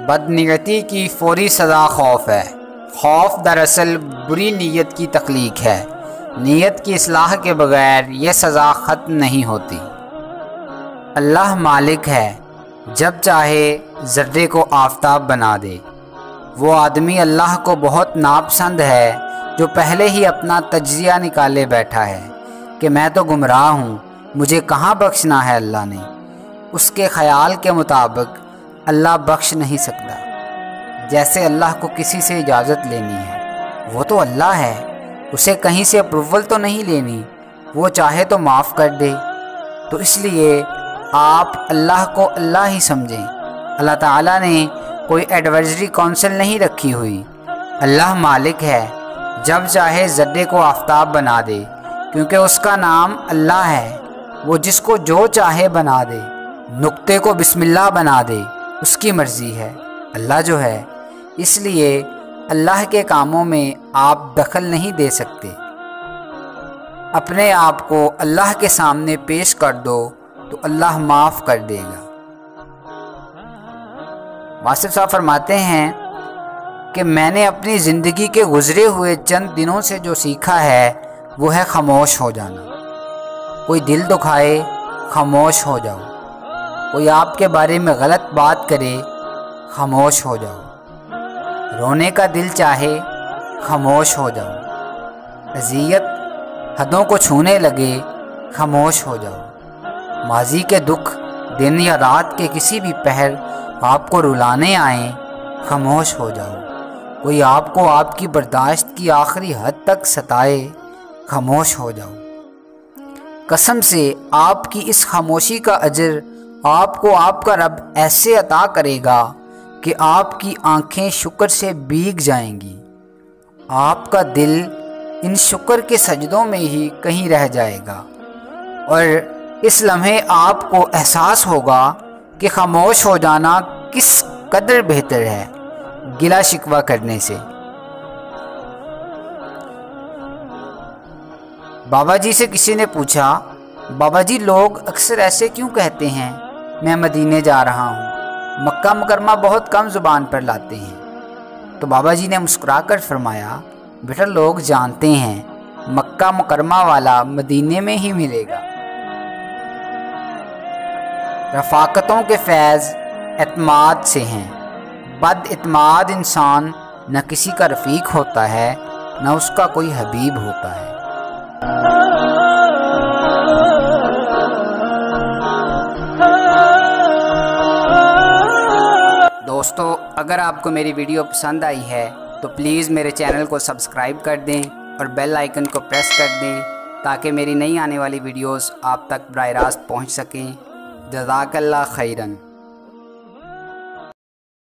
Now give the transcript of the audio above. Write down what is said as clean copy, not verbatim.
बदनीयती की फौरी सज़ा खौफ है। खौफ दरअसल बुरी नीयत की तख्लीक है। नीयत की इस्लाह के बगैर यह सज़ा ख़त्म नहीं होती। अल्लाह मालिक है, जब चाहे ज़र्रे को आफताब बना दे। वो आदमी अल्लाह को बहुत नापसंद है जो पहले ही अपना तज्जिया निकाले बैठा है कि मैं तो गुमराह हूँ, मुझे कहाँ बख्शना है अल्लाह ने। उसके ख़याल के मुताबिक अल्लाह बख्श नहीं सकता। जैसे अल्लाह को किसी से इजाज़त लेनी है, वो तो अल्लाह है, उसे कहीं से अप्रूवल तो नहीं लेनी, वो चाहे तो माफ़ कर दे। तो इसलिए आप अल्लाह को अल्लाह ही समझें। अल्लाह ताला ने कोई एडवाइजरी काउंसिल नहीं रखी हुई। अल्लाह मालिक है, जब चाहे ज़र्रे को आफताब बना दे, क्योंकि उसका नाम अल्लाह है। वो जिसको जो चाहे बना दे, नुक्ते को बिस्मिल्लाह बना दे, उसकी मर्ज़ी है। अल्लाह जो है, इसलिए अल्लाह के कामों में आप दखल नहीं दे सकते। अपने आप को अल्लाह के सामने पेश कर दो तो अल्लाह माफ़ कर देगा। वासिफ साहब फरमाते हैं कि मैंने अपनी ज़िंदगी के गुज़रे हुए चंद दिनों से जो सीखा है वो है खामोश हो जाना। कोई दिल दुखाए, खामोश हो जाओ। कोई आपके बारे में गलत बात करे, खामोश हो जाओ। रोने का दिल चाहे, खामोश हो जाओ। अज़ियत हदों को छूने लगे, खामोश हो जाओ। माजी के दुख दिन या रात के किसी भी पहर आपको रुलाने आए, खामोश हो जाओ। कोई आपको आपकी बर्दाश्त की आखिरी हद तक सताए, खामोश हो जाओ। कसम से आपकी इस खामोशी का अजर आपको आपका रब ऐसे अता करेगा कि आपकी आंखें शुक्र से भीग जाएंगी। आपका दिल इन शुक्र के सजदों में ही कहीं रह जाएगा और इस लम्हे आपको एहसास होगा कि खामोश हो जाना किस कदर बेहतर है गिला शिकवा करने से। बाबा जी से किसी ने पूछा, बाबा जी लोग अक्सर ऐसे क्यों कहते हैं मैं मदीने जा रहा हूँ, मक्का मुकरमा बहुत कम ज़ुबान पर लाते हैं। तो बाबा जी ने मुस्कुराकर फरमाया, बेटा लोग जानते हैं मक्का मुकरमा वाला मदीने में ही मिलेगा। रफ़ाकतों के फैज़ एतमाद से हैं। बद इत्माद इंसान न किसी का रफ़ीक होता है, न उसका कोई हबीब होता है। दोस्तों, अगर आपको मेरी वीडियो पसंद आई है तो प्लीज़ मेरे चैनल को सब्सक्राइब कर दें और बेल आइकन को प्रेस कर दें ताकि मेरी नई आने वाली वीडियोस आप तक बराह रास्त पहुँच सकें। जज़ाकल्लाह खैरन।